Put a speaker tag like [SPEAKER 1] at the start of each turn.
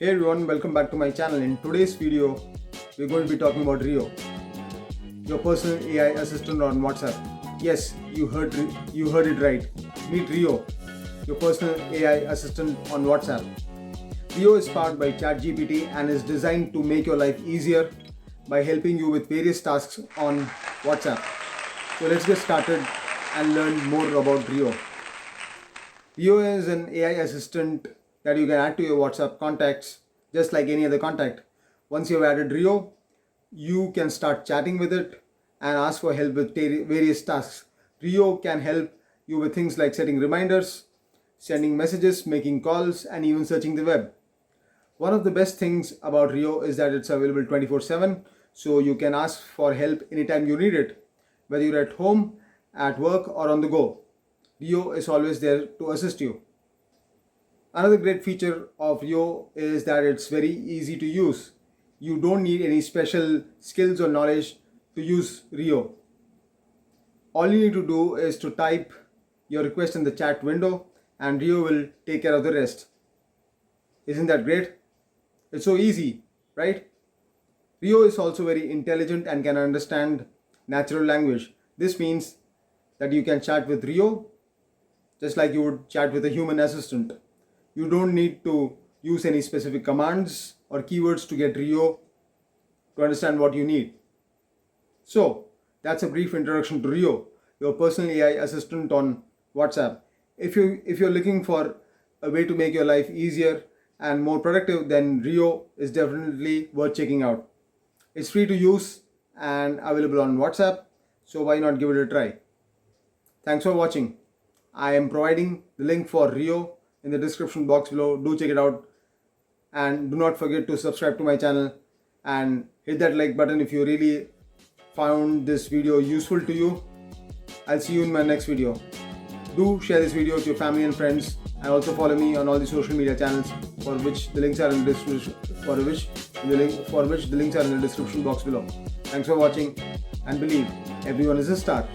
[SPEAKER 1] Hey everyone, welcome back to my channel. In today's video, we're going to be talking about Rio, your personal AI assistant on WhatsApp. Yes, you heard it right. Meet Rio, your personal AI assistant on WhatsApp. Rio is powered by ChatGPT and is designed to make your life easier by helping you with various tasks on WhatsApp. So let's get started and learn more about Rio. Rio is an AI assistant that you can add to your WhatsApp contacts just like any other contact. Once you've added Rio, you can start chatting with it and ask for help with various tasks. Rio can help you with things like setting reminders, sending messages, making calls, and even searching the web. One of the best things about Rio is that it's available 24/7, so you can ask for help anytime you need it, whether you're at home, at work, or on the go. Rio is always there to assist you. Another great feature of Rio is that it's very easy to use. You don't need any special skills or knowledge to use Rio. All you need to do is to type your request in the chat window and Rio will take care of the rest. Isn't that great? It's so easy, right? Rio is also very intelligent and can understand natural language. This means that you can chat with Rio just like you would chat with a human assistant. You don't need to use any specific commands or keywords to get Rio to understand what you need. So, that's a brief introduction to Rio, your personal AI assistant on WhatsApp. If you're looking for a way to make your life easier and more productive, then Rio is definitely worth checking out. It's free to use and available on WhatsApp, so why not give it a try? Thanks for watching. I am providing the link for Rio in the description box below. Do check it out and do not forget to subscribe to my channel and hit that like button if you really found this video useful to you. I'll see you in my next video. Do share this video with your family and friends and also follow me on all the social media channels for which the links are in the description box below. Thanks for watching and believe everyone is a star.